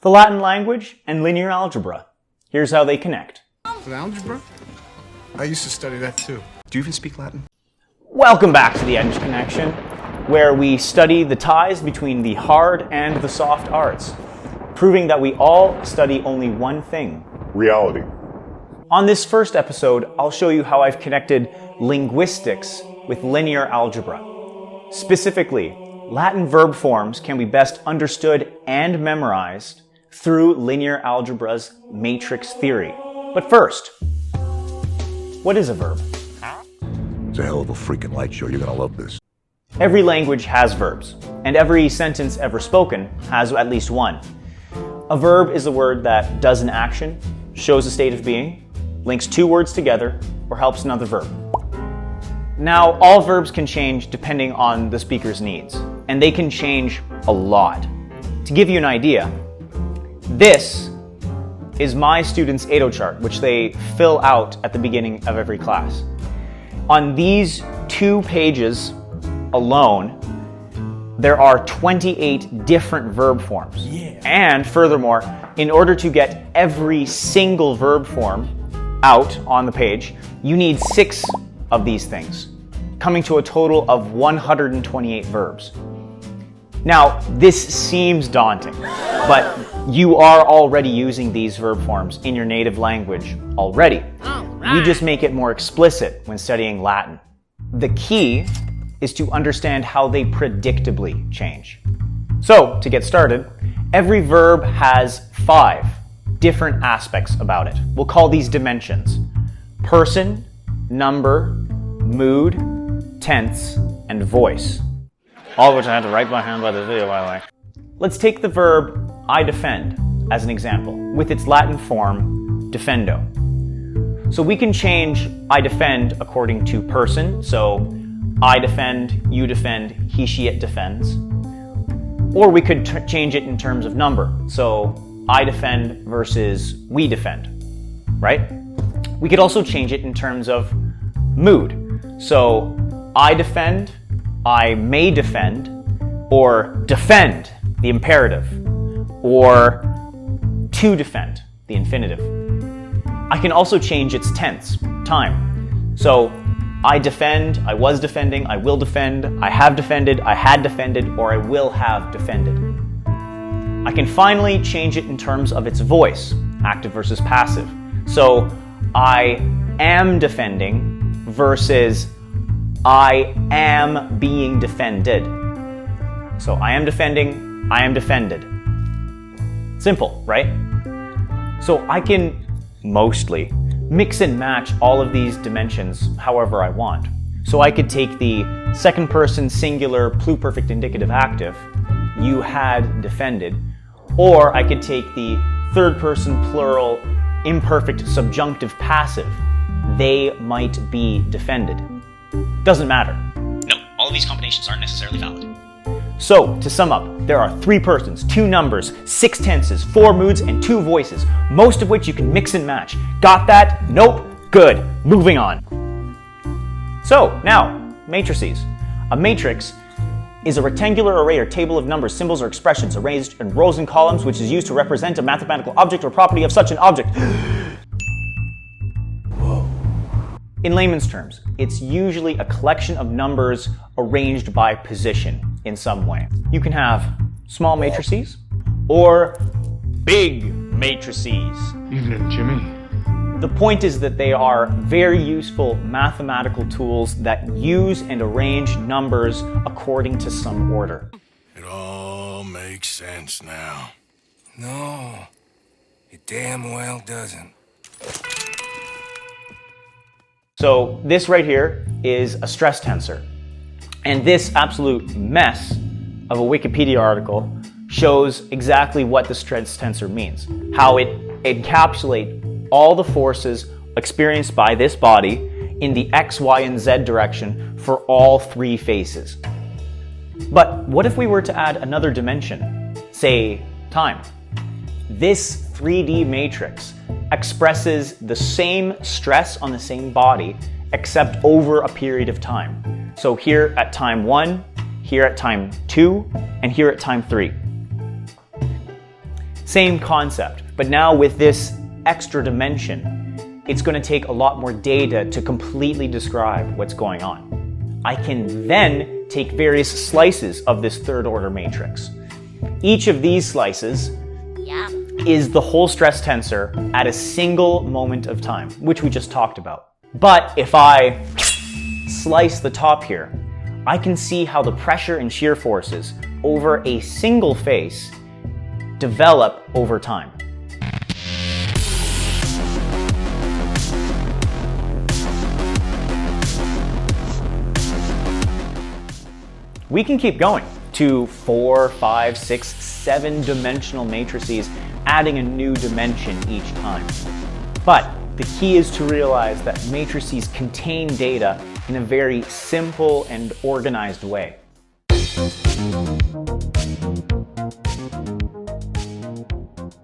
the Latin language and linear algebra. Here's how they connect. With algebra? I used to study that too. Do you even speak Latin? Welcome back to the ENGG Connection, where we study the ties between the hard and the soft arts, proving that we all study only one thing: reality. On this first episode, I'll show you how I've connected linguistics with linear algebra. Specifically, Latin verb forms can be best understood and memorized through linear algebra's matrix theory. But first, what is a verb? It's a hell of a freaking light show. You're gonna love this. Every language has verbs, and every sentence ever spoken has at least one. A verb is a word that does an action, shows a state of being, links two words together, or helps another verb. Now, all verbs can change depending on the speaker's needs, and they can change a lot. To give you an idea, this is my students' Edo chart, which they fill out at the beginning of every class. On these 2 pages alone, there are 28 different verb forms. And furthermore, in order to get every single verb form out on the page, you need 6 of these things, coming to a total of 128 verbs. Now, this seems daunting, but you are already using these verb forms in your native language already. You just make it more explicit when studying Latin. The key is to understand how they predictably change. So, to get started, every verb has 5 different aspects about it. We'll call these dimensions: person, number, mood, tense, and voice. All of which I had to write by hand by this video, by the way. Let's take the verb I defend as an example, with its Latin form, defendo. So we can change I defend according to person, so I defend, you defend, he, she, it defends. Or we could change it in terms of number, so I defend versus we defend, right? We could also change it in terms of mood, so I defend, I may defend, or defend, the imperative, or to defend, the infinitive. I can also change its tense, time. So I defend, I was defending, I will defend, I have defended, I had defended, or I will have defended. I can finally change it in terms of its voice, active versus passive. So I am defending versus I am being defended. So I am defending, I am defended. Simple, right? So I can mostly mix and match all of these dimensions however I want. So I could take the second person singular pluperfect indicative active, you had defended, or I could take the third person plural imperfect subjunctive passive, they might be defended. Doesn't matter. No, all of these combinations aren't necessarily valid. So, to sum up, there are 3 persons, 2 numbers, 6 tenses, 4 moods, and 2 voices, most of which you can mix and match. Got that? Nope? Good. Moving on. So, now, matrices. A matrix is a rectangular array or table of numbers, symbols, or expressions arranged in rows and columns, which is used to represent a mathematical object or property of such an object. In layman's terms, it's usually a collection of numbers arranged by position in some way. You can have small matrices or big matrices. Evening, Jimmy. The point is that they are very useful mathematical tools that use and arrange numbers according to some order. It all makes sense now. No, it damn well doesn't. So this right here is a stress tensor. And this absolute mess of a Wikipedia article shows exactly what the stress tensor means. How it encapsulates all the forces experienced by this body in the X, Y, and Z direction for all 3 faces. But what if we were to add another dimension, say time? This 3D matrix expresses the same stress on the same body, except over a period of time. So here at time 1, here at time 2, and here at time 3. Same concept, but now with this extra dimension, it's going to take a lot more data to completely describe what's going on. I can then take various slices of this third order matrix. Each of these slices is the whole stress tensor at a single moment of time, which we just talked about. But if I slice the top here, I can see how the pressure and shear forces over a single face develop over time. We can keep going to 4, 5, 6, 7-dimensional matrices, adding a new dimension each time. But the key is to realize that matrices contain data in a very simple and organized way.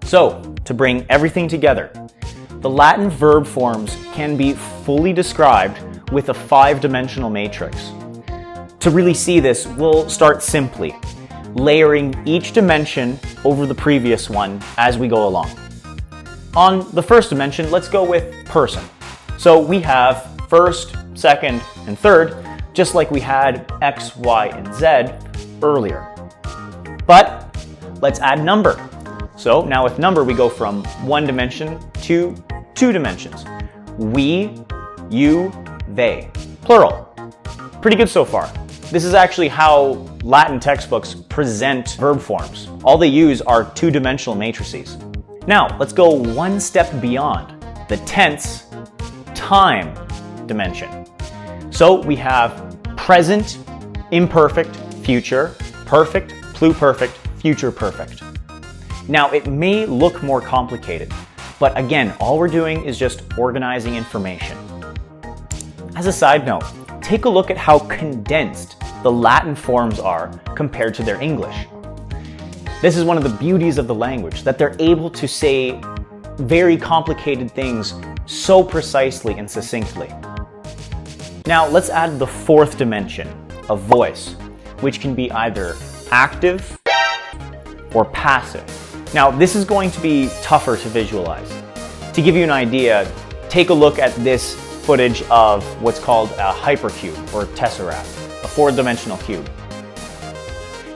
So, to bring everything together, the Latin verb forms can be fully described with a 5-dimensional matrix. To really see this, we'll start simply, layering each dimension over the previous one as we go along. On the first dimension, let's go with person. So we have first, second, and third, just like we had X, Y, and Z earlier. But let's add number. So now with number, we go from 1 dimension to 2 dimensions. We, you, they. Plural. Pretty good so far. This is actually how Latin textbooks present verb forms. All they use are 2-dimensional matrices. Now, let's go one step beyond the tense time dimension. So we have present, imperfect, future, perfect, pluperfect, future perfect. Now, it may look more complicated, but again, all we're doing is just organizing information. As a side note, take a look at how condensed the Latin forms are compared to their English. This is one of the beauties of the language, that they're able to say very complicated things so precisely and succinctly. Now let's add the 4th dimension of voice, which can be either active or passive. Now this is going to be tougher to visualize. To give you an idea, take a look at this footage of what's called a hypercube or tesseract, a 4-dimensional cube.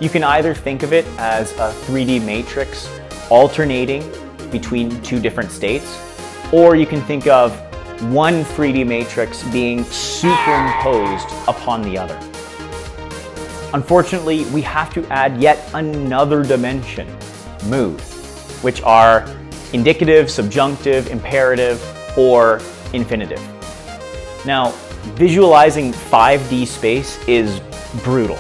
You can either think of it as a 3D matrix alternating between 2 different states, or you can think of one 3D matrix being superimposed upon the other. Unfortunately, we have to add yet another dimension, mood, which are indicative, subjunctive, imperative, or infinitive. Now, visualizing 5D space is brutal.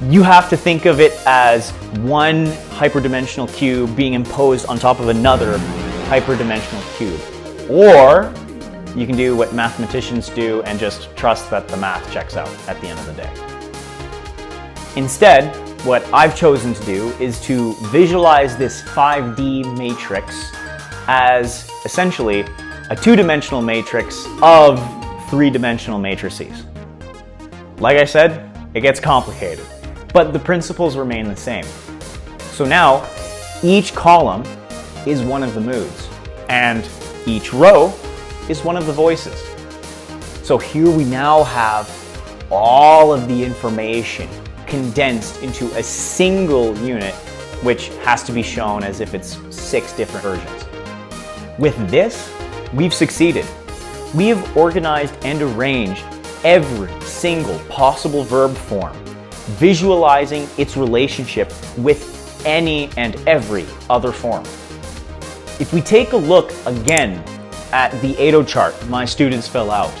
You have to think of it as one hyperdimensional cube being imposed on top of another hyperdimensional cube. Or you can do what mathematicians do and just trust that the math checks out at the end of the day. Instead, what I've chosen to do is to visualize this 5D matrix as essentially a 2-dimensional matrix of 3-dimensional matrices. Like I said, it gets complicated, but the principles remain the same. So now, each column is one of the moods, and each row is one of the voices. So here we now have all of the information condensed into a single unit, which has to be shown as if it's 6 different versions. With this, we've succeeded. We have organized and arranged every single possible verb form, visualizing its relationship with any and every other form. If we take a look again at the ADO chart my students fill out,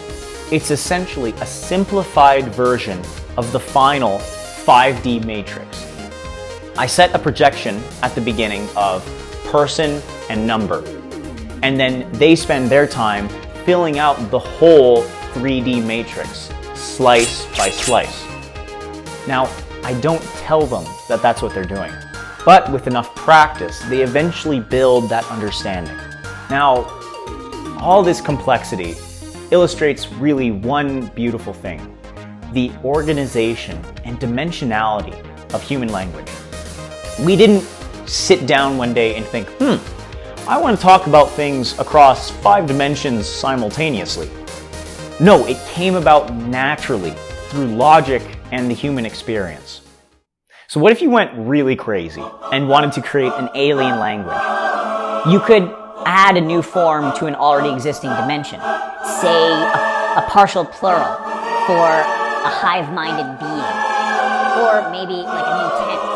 it's essentially a simplified version of the final 5D matrix. I set a projection at the beginning of person and number, and then they spend their time filling out the whole 3D matrix, slice by slice. Now, I don't tell them that that's what they're doing, but with enough practice, they eventually build that understanding. Now, all this complexity illustrates really one beautiful thing: the organization and dimensionality of human language. We didn't sit down one day and think, I want to talk about things across 5 dimensions simultaneously. No, it came about naturally through logic and the human experience. So what if you went really crazy and wanted to create an alien language? You could add a new form to an already existing dimension. Say a partial plural for a hive-minded being. Or maybe like a new tense.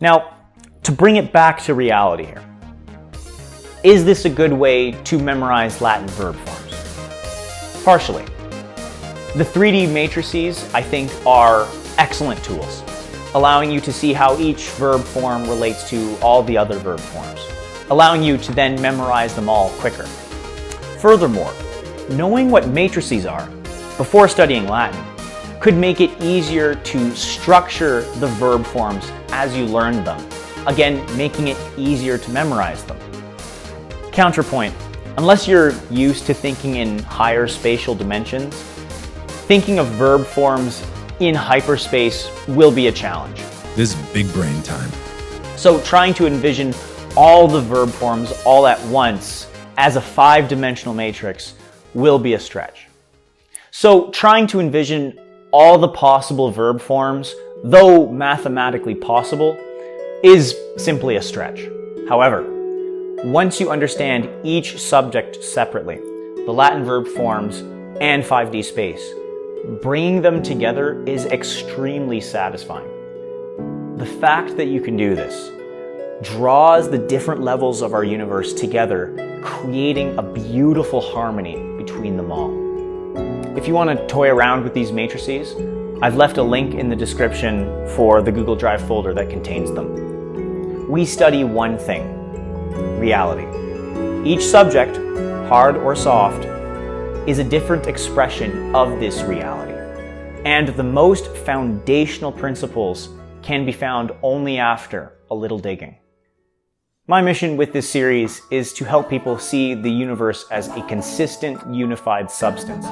Now, to bring it back to reality here, is this a good way to memorize Latin verb forms? Partially. The 3D matrices, I think, are excellent tools, allowing you to see how each verb form relates to all the other verb forms, allowing you to then memorize them all quicker. Furthermore, knowing what matrices are before studying Latin could make it easier to structure the verb forms as you learn them, again, making it easier to memorize them. Counterpoint, unless you're used to thinking in higher spatial dimensions, thinking of verb forms in hyperspace will be a challenge. This is big brain time. So trying to envision all the verb forms all at once as a 5-dimensional matrix will be a stretch. So trying to envision all the possible verb forms, though mathematically possible, is simply a stretch. However, once you understand each subject separately, the Latin verb forms and 5D space, bringing them together is extremely satisfying. The fact that you can do this draws the different levels of our universe together, creating a beautiful harmony between them all. If you want to toy around with these matrices, I've left a link in the description for the Google Drive folder that contains them. We study one thing: reality. Each subject, hard or soft, is a different expression of this reality. And the most foundational principles can be found only after a little digging. My mission with this series is to help people see the universe as a consistent, unified substance,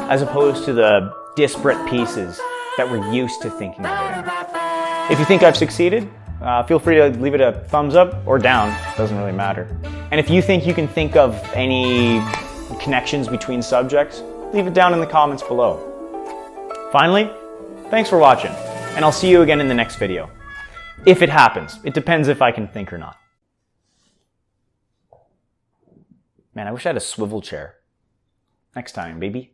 as opposed to the disparate pieces that we're used to thinking of it in. If you think I've succeeded, feel free to leave it a thumbs up or down, doesn't really matter. And if you think you can think of any connections between subjects, leave it down in the comments below. Finally, thanks for watching, and I'll see you again in the next video. If it happens. It depends if I can think or not. Man, I wish I had a swivel chair. Next time, baby.